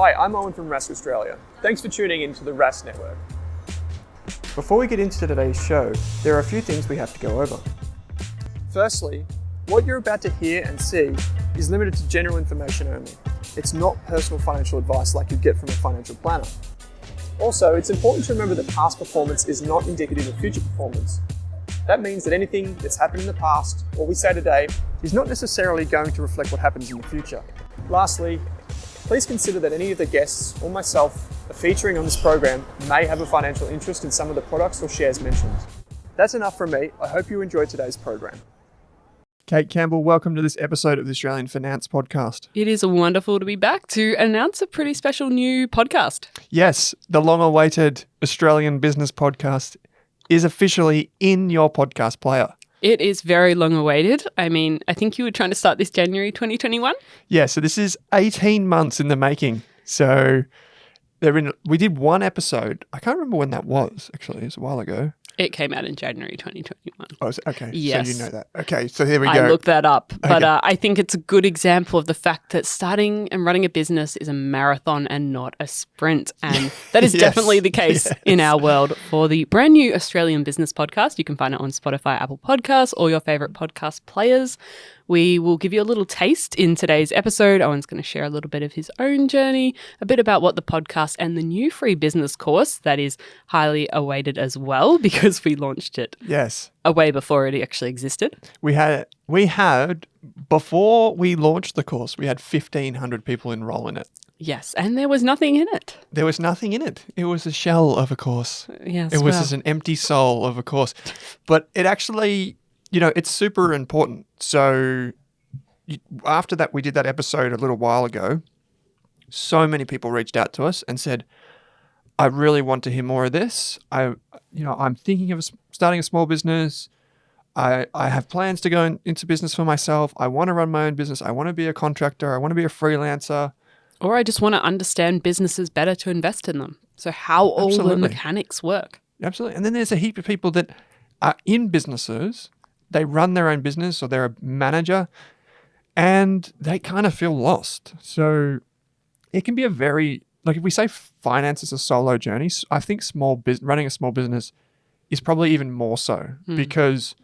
Hi, I'm Owen from Rask Australia. Thanks for tuning in to the Rask Network. Before we get into today's show, there are a few things we have to go over. Firstly, what you're about to hear and see is limited to general information only. It's not personal financial advice like you'd get from a financial planner. Also, it's important to remember that past performance is not indicative of future performance. That means that anything that's happened in the past, or we say today, is not necessarily going to reflect what happens in the future. Lastly, please consider that any of the guests or myself are featuring on this program may have a financial interest in some of the products or shares mentioned. That's enough from me. I hope you enjoyed today's program. Kate Campbell, welcome to this episode of the Australian Finance Podcast. It is wonderful to be back to announce a pretty special new podcast. Yes, the long-awaited Australian Business Podcast is officially in your podcast player. It is very long awaited. I mean, I think you were trying to start this January 2021. Yeah, so this is 18 months in the making. So we did one episode. I can't remember when that was, actually. It was a while ago. It came out in January 2021. Oh, okay. Yes. So you know that. Okay, so here we go. I looked that up. Okay. But I think it's a good example of the fact that starting and running a business is a marathon and not a sprint. And that is definitely the case in our world for the brand new Australian Business Podcast. You can find it on Spotify, Apple Podcasts, or your favorite podcast players. We will give you a little taste in today's episode. Owen's going to share a little bit of his own journey, a bit about what the podcast and the new free business course that is highly awaited as well because we launched it way before it actually existed. We had before we launched the course, we had 1,500 people enroll in it. Yes, and there was nothing in it. There was nothing in it. It was a shell of a course. Yes, it was just an empty soul of a course. But it actually... it's super important. So after that, we did that episode a little while ago. So many people reached out to us and said, I really want to hear more of this. I'm thinking of starting a small business. I have plans to go into business for myself. I want to run my own business. I want to be a contractor. I want to be a freelancer. Or I just want to understand businesses better to invest in them. So how all the mechanics work. Absolutely. And then there's a heap of people that are in businesses. They run their own business or they're a manager and they kind of feel lost. So it can be if we say finance is a solo journey, I think running a small business is probably even more so because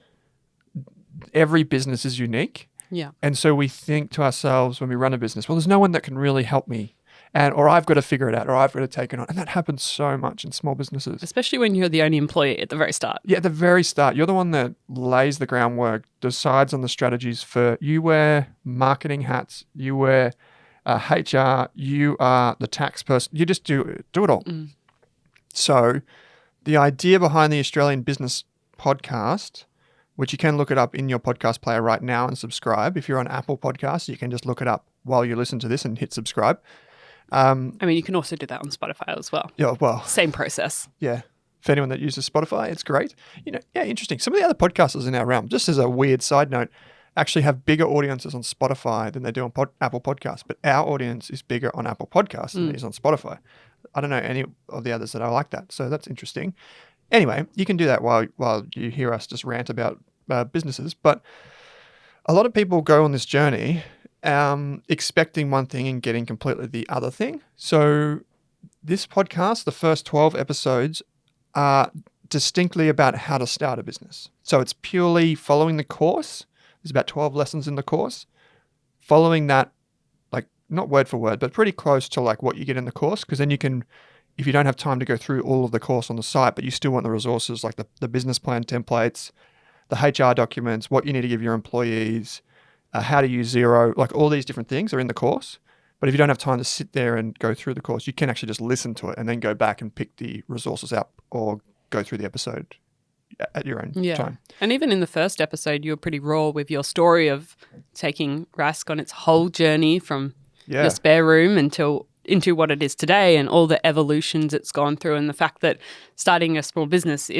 every business is unique. Yeah. And so we think to ourselves when we run a business, well, there's no one that can really help me. Or I've got to figure it out, or I've got to take it on. And that happens so much in small businesses. Especially when you're the only employee at the very start. Yeah, at the very start. You're the one that lays the groundwork, decides on the strategies you wear marketing hats, you wear HR, you are the tax person. You just do it all. Mm. So the idea behind the Australian Business Podcast, which you can look it up in your podcast player right now and subscribe. If you're on Apple Podcasts, you can just look it up while you listen to this and hit subscribe. You can also do that on Spotify as well. Yeah, well. Same process. Yeah. For anyone that uses Spotify, it's great. Interesting. Some of the other podcasters in our realm, just as a weird side note, actually have bigger audiences on Spotify than they do on Apple Podcasts. But our audience is bigger on Apple Podcasts than it is on Spotify. I don't know any of the others that are like that. So that's interesting. Anyway, you can do that while you hear us just rant about businesses. But a lot of people go on this journey expecting one thing and getting completely the other thing. So this podcast, the first 12 episodes are distinctly about how to start a business. So it's purely following the course. There's about 12 lessons in the course. Following that, not word for word, but pretty close to what you get in the course. Because then you can, if you don't have time to go through all of the course on the site, but you still want the resources like the business plan templates, the HR documents, what you need to give your employees, how to use Xero, all these different things are in the course. But if you don't have time to sit there and go through the course, you can actually just listen to it and then go back and pick the resources up or go through the episode at your own time. And even in the first episode, you were pretty raw with your story of taking Rask on its whole journey from your spare room into what it is today and all the evolutions it's gone through, and the fact that starting a small business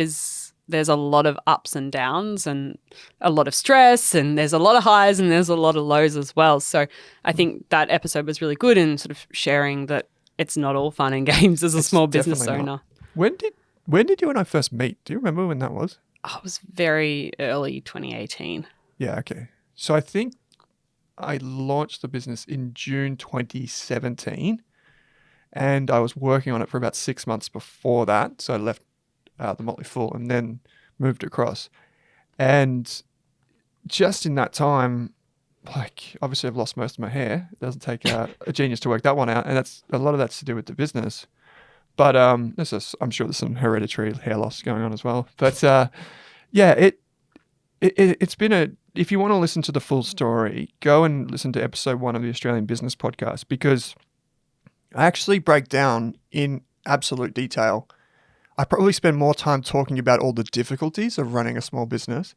there's a lot of ups and downs and a lot of stress, and there's a lot of highs and there's a lot of lows as well. So I think that episode was really good in sort of sharing that it's not all fun and games as a small business owner. When did you and I first meet? Do you remember when that was? Oh, it was very early 2018. Yeah, okay. So I think I launched the business in June 2017. And I was working on it for about 6 months before that. So I left the Motley Fool and then moved across. And just in that time, like obviously I've lost most of my hair. It doesn't take a genius to work that one out. And that's a lot of that's to do with the business. But I'm sure there's some hereditary hair loss going on as well. But yeah, it's been if you want to listen to the full story, go and listen to episode 1 of the Australian Business Podcast, because I actually break down in absolute detail. I probably spend more time talking about all the difficulties of running a small business,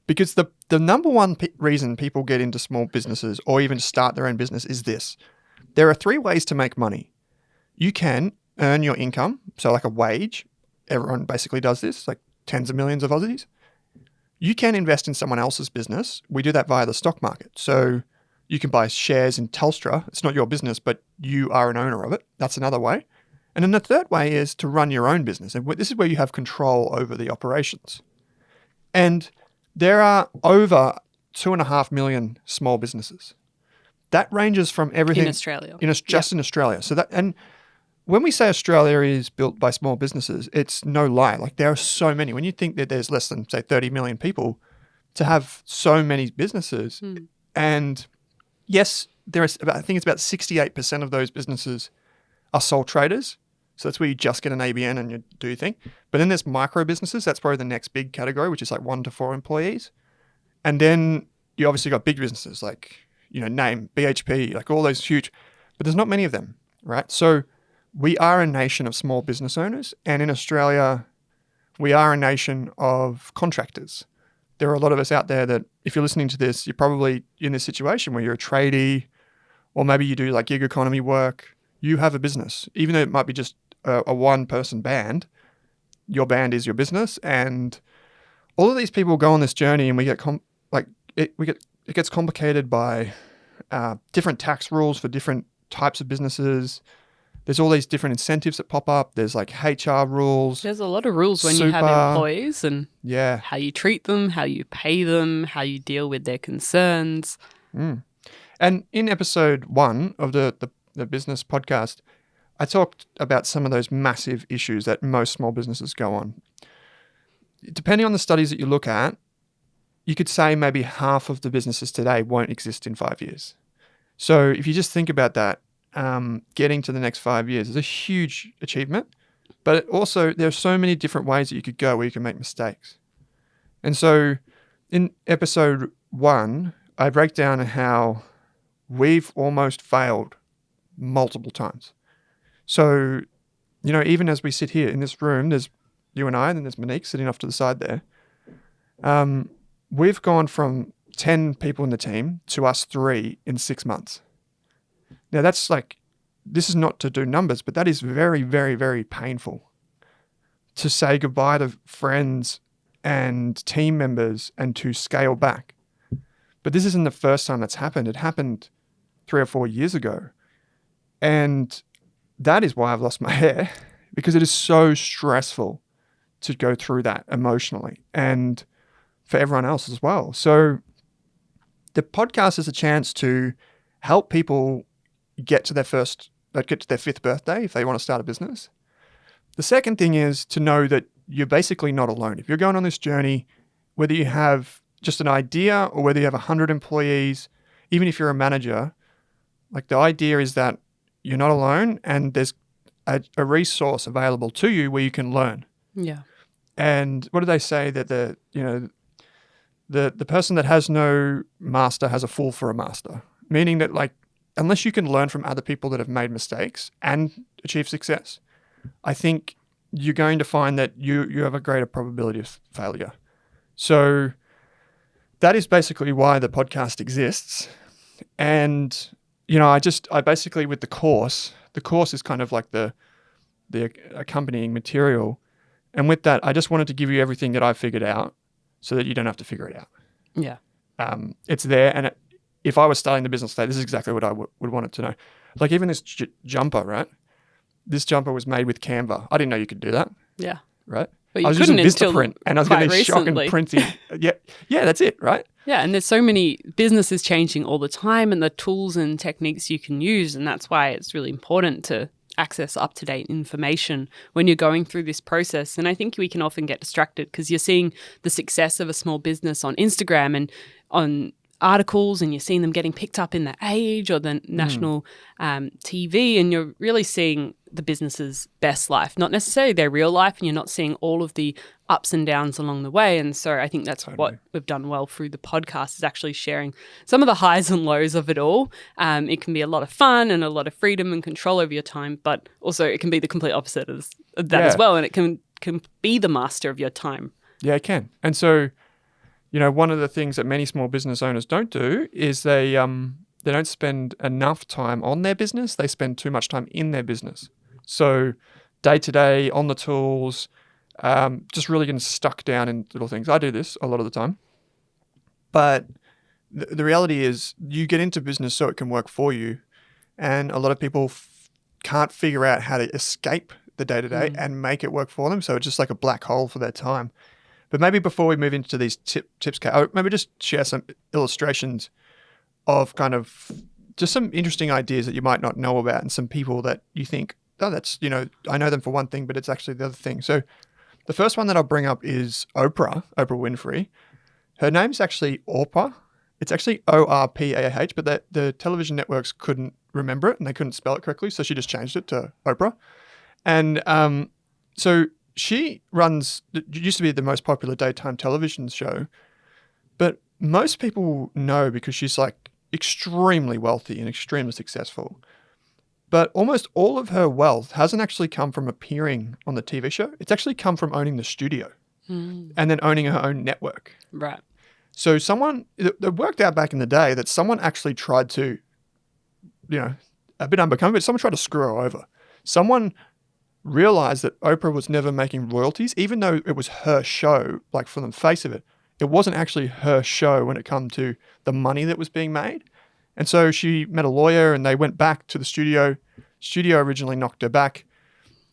because the number one reason people get into small businesses or even start their own business is this. There are 3 ways to make money. You can earn your income, so like a wage. Everyone basically does this, like tens of millions of Aussies. You can invest in someone else's business. We do that via the stock market. So you can buy shares in Telstra. It's not your business, but you are an owner of it. That's another way. And then the third way is to run your own business. And this is where you have control over the operations. And there are over 2.5 million small businesses. That ranges from everything in Australia. In Australia. So that, and when we say Australia is built by small businesses, it's no lie. Like there are so many. When you think that there's less than say 30 million people, to have so many businesses, and yes, I think it's about 68% of those businesses are sole traders. So that's where you just get an ABN and you do your thing. But then there's micro businesses. That's probably the next big category, which is like 1 to 4 employees. And then you obviously got big businesses like, name BHP, like all those huge, but there's not many of them, right? So we are a nation of small business owners. And in Australia, we are a nation of contractors. There are a lot of us out there that if you're listening to this, you're probably in this situation where you're a tradie, or maybe you do like gig economy work. You have a business, even though it might be just a one-person band. Your band is your business, and all of these people go on this journey, and we get it gets complicated by different tax rules for different types of businesses. There's all these different incentives that pop up. There's like HR rules. There's a lot of rules when you have employees, and how you treat them, how you pay them, how you deal with their concerns. And in episode 1 of the business podcast, I talked about some of those massive issues that most small businesses go on. Depending on the studies that you look at, you could say maybe half of the businesses today won't exist in 5 years. So if you just think about that, getting to the next 5 years is a huge achievement, but also there are so many different ways that you could go where you can make mistakes. And so in episode 1, I break down how we've almost failed multiple times. So, even as we sit here in this room, there's you and I, and then there's Monique sitting off to the side there. We've gone from 10 people in the team to us 3 in 6 months. Now that's this is not to do numbers, but that is very, very, very painful to say goodbye to friends and team members and to scale back. But this isn't the first time that's happened. It happened 3 or 4 years ago. And that is why I've lost my hair, because it is so stressful to go through that emotionally and for everyone else as well. So the podcast is a chance to help people get to their 5th birthday if they want to start a business. The second thing is to know that you're basically not alone. If you're going on this journey, whether you have just an idea or whether you have 100 employees, even if you're a manager, the idea is that you're not alone and there's a resource available to you where you can learn. Yeah. And what do they say? That the person that has no master has a fool for a master. Meaning that unless you can learn from other people that have made mistakes and achieve success, I think you're going to find that you have a greater probability of failure. So that is basically why the podcast exists. And I basically, with the course is kind of like the accompanying material. And with that, I just wanted to give you everything that I figured out so that you don't have to figure it out. Yeah. It's there. And if I was starting the business today, this is exactly what I would want it to know. Even this jumper, right? This jumper was made with Canva. I didn't know you could do that. Yeah. Right? But you I was couldn't using until Vistaprint and I was getting shock and recently. printing. Yeah, that's it, right? Yeah, and there's so many businesses changing all the time and the tools and techniques you can use, and that's why it's really important to access up-to-date information when you're going through this process. And I think we can often get distracted because you're seeing the success of a small business on Instagram and on articles, and you're seeing them getting picked up in the Age or the national TV, and you're really seeing the business's best life, not necessarily their real life, and you're not seeing all of the ups and downs along the way. And so I think that's what we've done well through the podcast, is actually sharing some of the highs and lows of it all. It can be a lot of fun and a lot of freedom and control over your time, but also it can be the complete opposite of that as well, and it can be the master of your time. Yeah, it can. And so, one of the things that many small business owners don't do is they don't spend enough time on their business. They spend too much time in their business. So day to day, on the tools, just really getting stuck down in little things. I do this a lot of the time. But the reality is you get into business so it can work for you. And a lot of people can't figure out how to escape the day-to-day and make it work for them. So it's just like a black hole for their time. But maybe before we move into these tips, Kate, maybe just share some illustrations of kind of just some interesting ideas that you might not know about, and some people that you think, oh, that's, I know them for one thing, but it's actually the other thing. So the first one that I'll bring up is Oprah Winfrey. Her name's actually Oprah. It's actually Orpah, but the television networks couldn't remember it and they couldn't spell it correctly, so she just changed it to Oprah. And so she runs, it used to be the most popular daytime television show, but most people know because she's like extremely wealthy and extremely successful. But almost all of her wealth hasn't actually come from appearing on the TV show. It's actually come from owning the studio and then owning her own network. Right. So it worked out back in the day that someone actually tried to, a bit unbecoming, but someone tried to screw her over. Someone realized that Oprah was never making royalties, even though it was her show, like from the face of it. It wasn't actually her show when it come to the money that was being made. And so she met a lawyer and they went back to the studio. Studio originally knocked her back.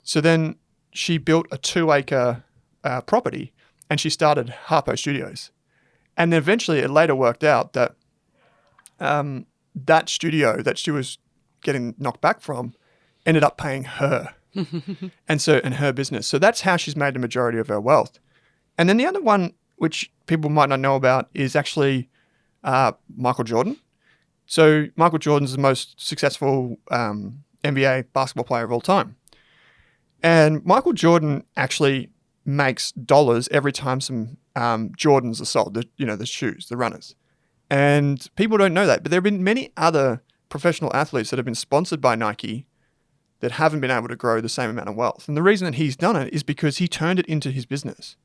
So then she built a 2-acre property and she started Harpo Studios. And then eventually it later worked out that that studio that she was getting knocked back from ended up paying her. and her business. So that's how she's made the majority of her wealth. And then the other one, which people might not know about, is actually Michael Jordan. So Michael Jordan's the most successful NBA basketball player of all time. And Michael Jordan actually makes dollars every time some Jordans are sold, the shoes, the runners. And people don't know that. But there have been many other professional athletes that have been sponsored by Nike that haven't been able to grow the same amount of wealth. And the reason that he's done it is because he turned it into his business.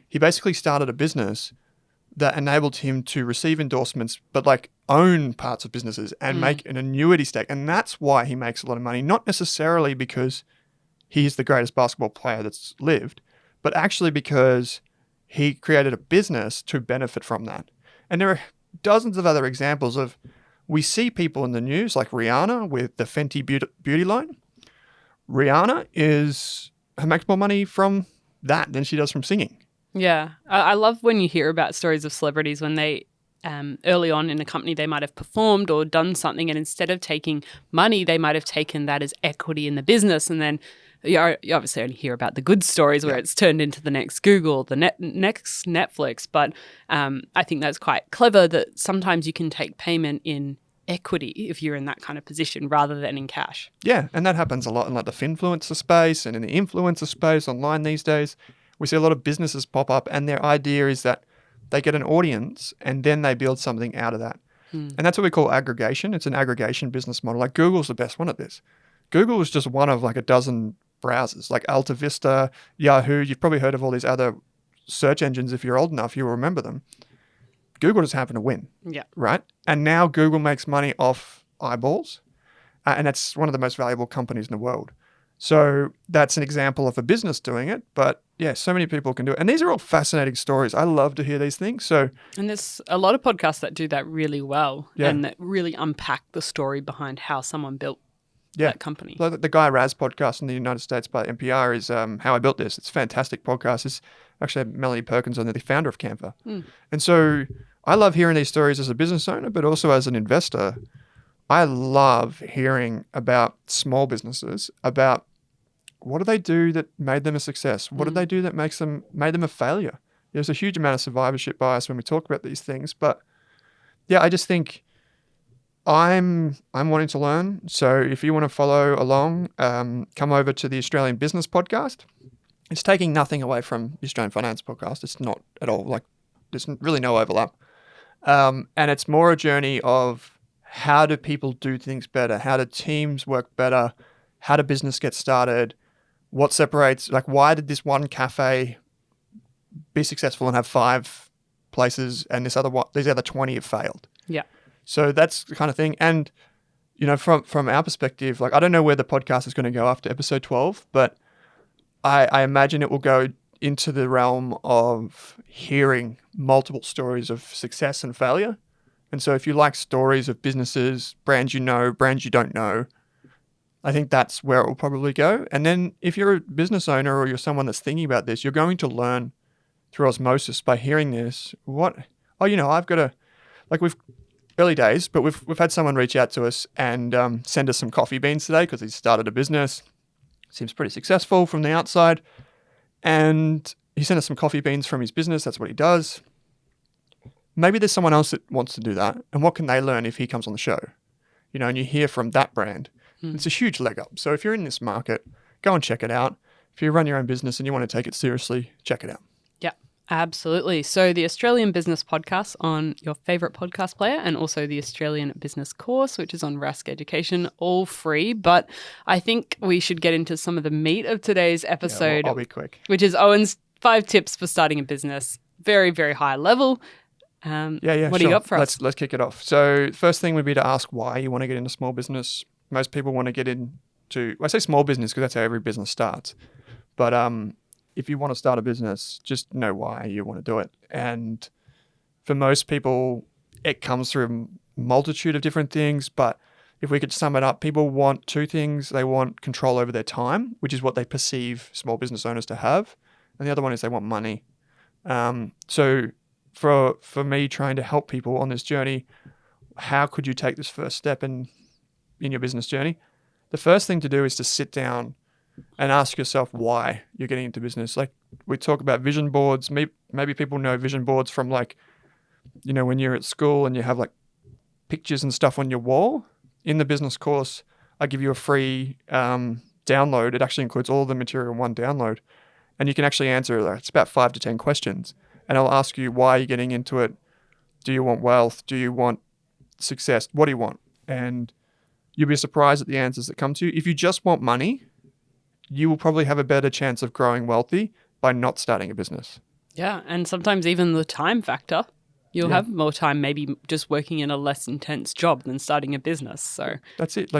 He basically started a business that enabled him to receive endorsements, but like own parts of businesses and make an annuity stake. And that's why he makes a lot of money, not necessarily because he's the greatest basketball player that's lived, but actually because he created a business to benefit from that. And there are dozens of other examples of, we see people in the news like Rihanna with the Fenty beauty line. Rihanna makes more money from that than she does from singing. Yeah. I love when you hear about stories of celebrities when they, early on in a company, they might have performed or done something, and instead of taking money, they might have taken that as equity in the business. And then you obviously only hear about the good stories where it's turned into the next Google, the next Netflix. But I think that's quite clever that sometimes you can take payment in equity if you're in that kind of position rather than in cash. Yeah, and that happens a lot in like the finfluencer space and in the influencer space online these days. We see a lot of businesses pop up and their idea is that they get an audience and then they build something out of that. And that's what we call aggregation. It's an aggregation business model. Like Google's the best one at this. Google is just one of like a dozen browsers, like Alta Vista, Yahoo. You've probably heard of all these other search engines. If you're old enough, you'll remember them. Google just happened to win. Yeah. Right? And now Google makes money off eyeballs. And that's one of the most valuable companies in the world. So that's an example of a business doing it. But yeah, so many people can do it. And these are all fascinating stories. I love to hear these things. And there's a lot of podcasts that do that really well and that really unpack the story behind how someone built that company. Like the Guy Raz podcast in the United States by NPR is How I Built This. It's a fantastic podcast. It's actually Melanie Perkins on there, the founder of Canva. And so I love hearing these stories as a business owner, but also as an investor I love hearing about small businesses, about what do they do that made them a success? What did they do that made them a failure? There's a huge amount of survivorship bias when we talk about these things, but yeah, I just think I'm wanting to learn. So if you want to follow along, come over to the Australian Business Podcast. It's taking nothing away from the Australian Finance Podcast. It's not at all like there's really no overlap, and it's more a journey of how do people do things better? How do teams work better? How do business get started? What separates, like, why did this one cafe be successful and have 5 places and these other 20 have failed? Yeah. So that's the kind of thing. And, from our perspective, like, I don't know where the podcast is going to go after episode 12, but I imagine it will go into the realm of hearing multiple stories of success and failure. And so if you like stories of businesses, brands you know, brands you don't know, I think that's where it will probably go. And then if you're a business owner or you're someone that's thinking about this, you're going to learn through osmosis by hearing this. I've got we've early days, but we've had someone reach out to us and send us some coffee beans today because he started a business. Seems pretty successful from the outside. And he sent us some coffee beans from his business. That's what he does. Maybe there's someone else that wants to do that. And what can they learn if he comes on the show? And you hear from that brand. It's a huge leg up. So if you're in this market, go and check it out. If you run your own business and you want to take it seriously, check it out. Yeah, absolutely. So the Australian Business Podcast on your favorite podcast player, and also the Australian Business Course, which is on Rask Education, all free. But I think we should get into some of the meat of today's episode. I'll be quick. Which is Owen's 5 tips for starting a business. Very, very high level. What do you got for us? Let's kick it off. So first thing would be to ask why you want to get into small business. Most people want to get into, I say small business because that's how every business starts. But if you want to start a business, just know why you want to do it. And for most people, it comes through a multitude of different things. But if we could sum it up, people want 2 things. They want control over their time, which is what they perceive small business owners to have. And the other one is they want money. So for me trying to help people on this journey, how could you take this first step in your business journey? The first thing to do is to sit down and ask yourself why you're getting into business. Like we talk about vision boards. Maybe people know vision boards from when you're at school and you have like pictures and stuff on your wall. In the business course, I give you a free download. It actually includes all the material in one download. And you can actually answer, it's about 5 to 10 questions. And I'll ask you why you're getting into it. Do you want wealth? Do you want success? What do you want? And you'll be surprised at the answers that come to you. If you just want money, you will probably have a better chance of growing wealthy by not starting a business. Yeah, and sometimes even the time factor. You'll have more time maybe just working in a less intense job than starting a business. So that's it.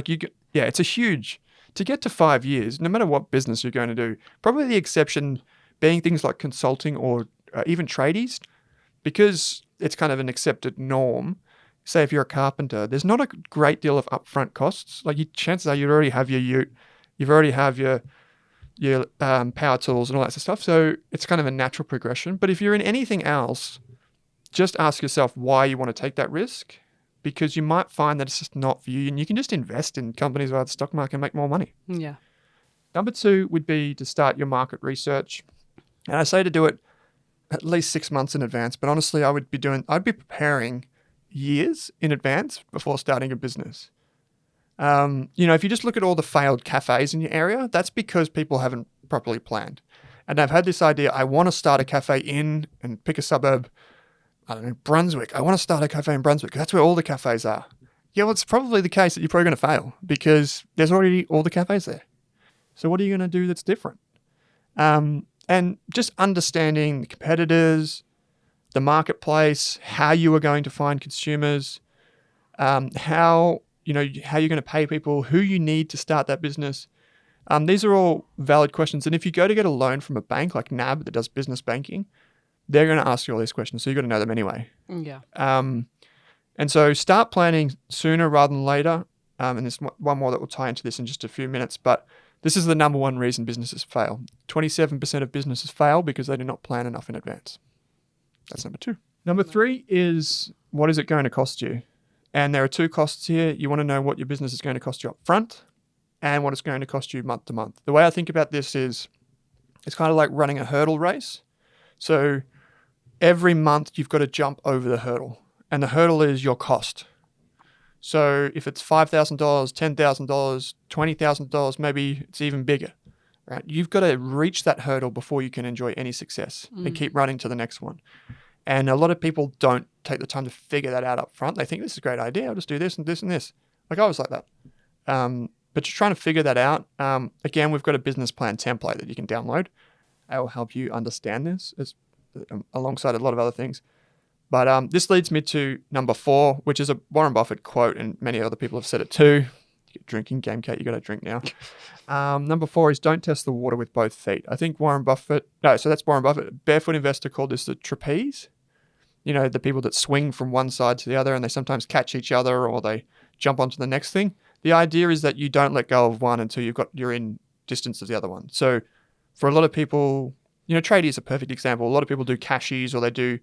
It's a huge, to get to 5 years, no matter what business you're going to do, probably the exception being things like consulting or even tradies, because it's kind of an accepted norm. Say if you're a carpenter, there's not a great deal of upfront costs. Chances are you already have your ute, you already have your power tools and all that sort of stuff. So it's kind of a natural progression. But if you're in anything else, just ask yourself why you want to take that risk, because you might find that it's just not for you, and you can just invest in companies via the stock market and make more money. Yeah. Number 2 would be to start your market research. And I say to do it at least 6 months in advance, but honestly, I'd be preparing years in advance before starting a business. If you just look at all the failed cafes in your area, that's because people haven't properly planned. And they've had this idea, I want to start a cafe and pick a suburb, I don't know, Brunswick. I want to start a cafe in Brunswick. That's where all the cafes are. Yeah, well, it's probably the case that you're probably going to fail because there's already all the cafes there. So what are you going to do that's different? And just understanding the competitors, the marketplace, how you are going to find consumers, how you're going to pay people, who you need to start that business. These are all valid questions. And if you go to get a loan from a bank like NAB that does business banking, they're going to ask you all these questions. So you've got to know them anyway. Yeah. And so start planning sooner rather than later. And there's one more that will tie into this in just a few minutes. But this is the number one reason businesses fail. 27% of businesses fail because they do not plan enough in advance. That's number 2. Number 3 is, what is it going to cost you? And there are two costs here. You want to know what your business is going to cost you up front and what it's going to cost you month to month. The way I think about this is it's kind of like running a hurdle race. So every month you've got to jump over the hurdle, and the hurdle is your cost. So if it's $5,000, $10,000, $20,000, maybe it's even bigger, right? You've got to reach that hurdle before you can enjoy any success and keep running to the next one. And a lot of people don't take the time to figure that out up front. They think this is a great idea. I'll just do this and this and this. Like I was like that. But just trying to figure that out. Again, we've got a business plan template that you can download. It will help you understand this alongside a lot of other things. But this leads me to number 4, which is a Warren Buffett quote, and many other people have said it too. Drinking game, Kate, you got to drink now. Number 4 is don't test the water with both feet. I think that's Warren Buffett. Barefoot Investor called this the trapeze. You know, the people that swing from one side to the other and they sometimes catch each other or they jump onto the next thing. The idea is that you don't let go of one until you're in distance of the other one. So for a lot of people, you know, tradie is a perfect example. A lot of people do cashies or they do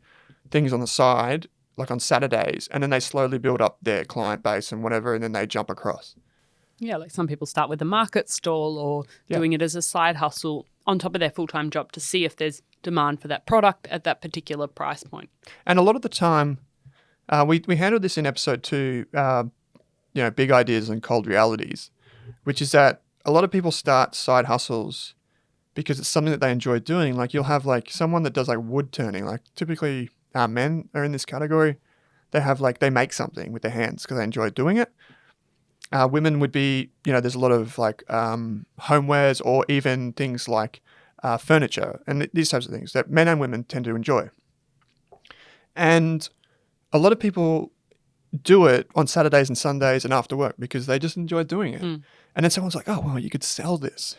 things on the side, like on Saturdays, and then they slowly build up their client base and whatever, and then they jump across. Yeah, like some people start with a market stall or doing it as a side hustle on top of their full-time job to see if there's demand for that product at that particular price point. And a lot of the time, we handled this in episode 2, big ideas and cold realities, which is that a lot of people start side hustles because it's something that they enjoy doing. Like you'll have like someone that does like wood turning, like typically men are in this category. They make something with their hands because they enjoy doing it. Women would be, there's a lot of like homewares or even things like furniture and these types of things that men and women tend to enjoy. And a lot of people do it on Saturdays and Sundays and after work because they just enjoy doing it. And then someone's like, oh, well, you could sell this.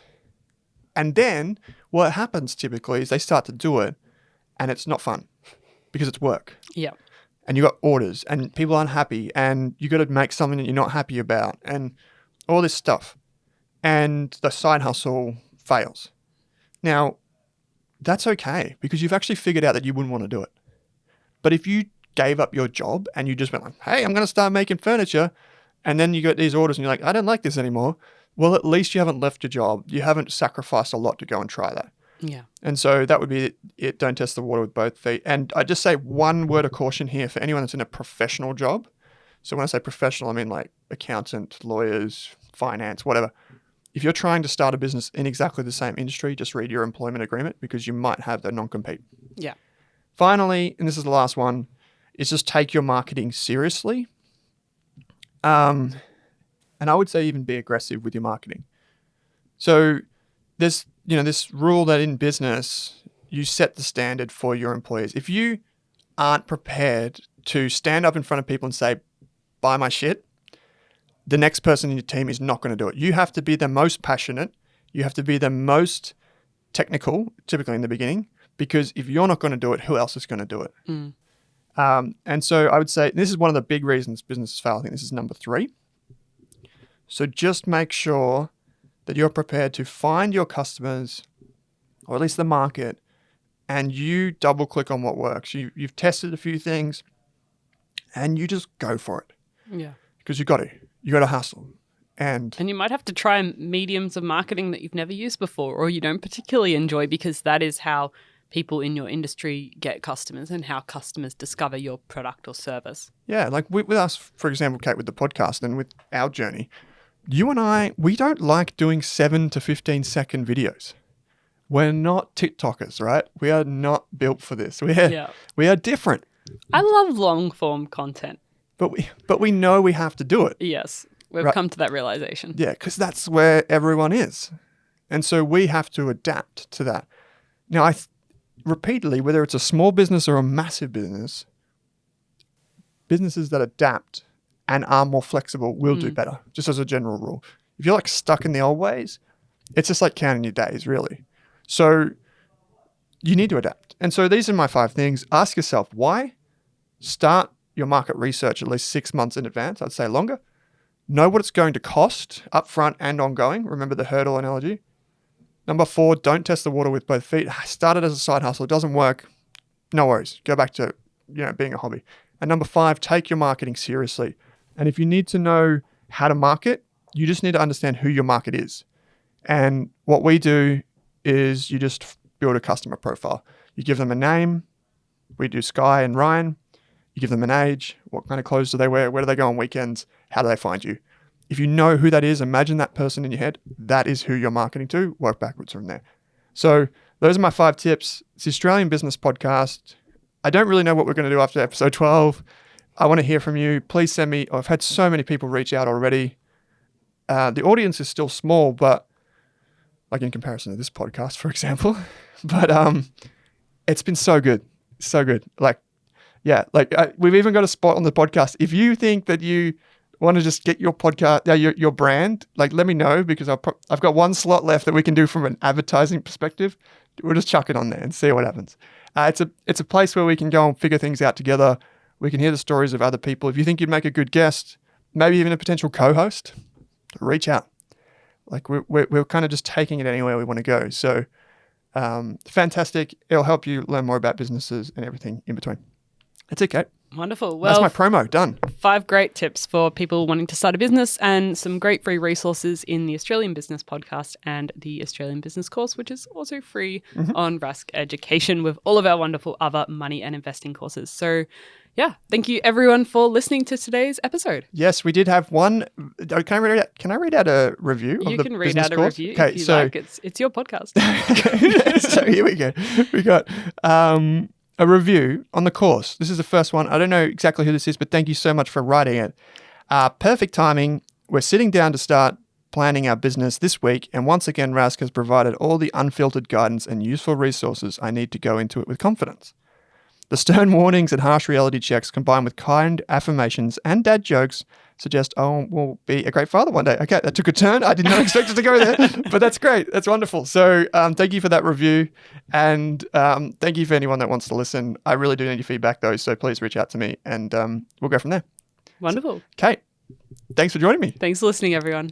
And then what happens typically is they start to do it and it's not fun because it's work. Yeah. And you got orders and people aren't happy and you got to make something that you're not happy about and all this stuff. And the side hustle fails. Now, that's okay because you've actually figured out that you wouldn't want to do it. But if you gave up your job and you just went like, hey, I'm going to start making furniture, and then you got these orders and you're like, I don't like this anymore. Well, at least you haven't left your job. You haven't sacrificed a lot to go and try that. Yeah. And so that would be it. Don't test the water with both feet. And I just say one word of caution here for anyone that's in a professional job. So when I say professional, I mean like accountant, lawyers, finance, whatever. If you're trying to start a business in exactly the same industry, just read your employment agreement because you might have the non-compete. Yeah. Finally, and this is the last one, is just take your marketing seriously. And I would say even be aggressive with your marketing. So there's, this rule that in business, you set the standard for your employees. If you aren't prepared to stand up in front of people and say, buy my shit, the next person in your team is not going to do it. You have to be the most passionate. You have to be the most technical, typically in the beginning, because if you're not going to do it, who else is going to do it? And so I would say this is one of the big reasons businesses fail. I think this is number 3. So just make sure that you're prepared to find your customers, or at least the market, and you double click on what works. You've tested a few things and you just go for it. Yeah. Because you got to hustle. And you might have to try mediums of marketing that you've never used before or you don't particularly enjoy, because that is how people in your industry get customers and how customers discover your product or service. Yeah, like with us, for example, Kate, with the podcast and with our journey, you and I, we don't like doing 7 to 15 second videos. We're not TikTokers, right? We are not built for this. We are different. I love long form content. But we know we have to do it. Yes, we've come to that realization. Yeah, because that's where everyone is. And so we have to adapt to that. Now, repeatedly, whether it's a small business or a massive business, businesses that adapt and are more flexible will do better, just as a general rule. If you're like stuck in the old ways, it's just like counting your days, really. So you need to adapt. And so these are my 5 things. Ask yourself why. Start your market research at least 6 months in advance. I'd say longer. Know what it's going to cost upfront and ongoing. Remember the hurdle analogy. Number 4, don't test the water with both feet. Start it as a side hustle. It doesn't work. No worries. Go back to being a hobby. And number 5, take your marketing seriously. And if you need to know how to market, you just need to understand who your market is. And what we do is you just build a customer profile. You give them a name. We do Sky and Ryan. You give them an age. What kind of clothes do they wear? Where do they go on weekends? How do they find you? If you know who that is, imagine that person in your head. That is who you're marketing to. Work backwards from there. So those are my 5 tips. It's the Australian Business Podcast. I don't really know what we're going to do after episode 12. I want to hear from you. Please send me. I've had so many people reach out already. The audience is still small, but like in comparison to this podcast, for example. But it's been so good. So good. We've even got a spot on the podcast. If you think that you want to just get your podcast, your brand, let me know, because I've got 1 slot left that we can do from an advertising perspective. We'll just chuck it on there and see what happens. It's a place where we can go and figure things out together. We can hear the stories of other people. If you think you'd make a good guest, maybe even a potential co-host, reach out. We're kind of just taking it anywhere we want to go. So fantastic. It'll help you learn more about businesses and everything in between. That's it, Kate. Wonderful. Well, that's my promo. Done. 5 great tips for people wanting to start a business, and some great free resources in the Australian Business Podcast and the Australian Business Course, which is also free on Rask Education, with all of our wonderful other money and investing courses. So yeah, thank you everyone for listening to today's episode. Yes, we did have one. Can I read out a review of the business course? You can read out a review if you like. It's your podcast. So here we go. We got a review on the course. This is the first one. I don't know exactly who this is, but thank you so much for writing it. Perfect timing. We're sitting down to start planning our business this week, and once again, Rask has provided all the unfiltered guidance and useful resources I need to go into it with confidence. The stern warnings and harsh reality checks, combined with kind affirmations and dad jokes, suggest Owen will be a great father one day. Okay, that took a turn. I did not expect it to go there, but that's great. That's wonderful. So thank you for that review, and thank you for anyone that wants to listen. I really do need your feedback, though, so please reach out to me, and we'll go from there. Wonderful. Kate, thanks for joining me. Thanks for listening, everyone.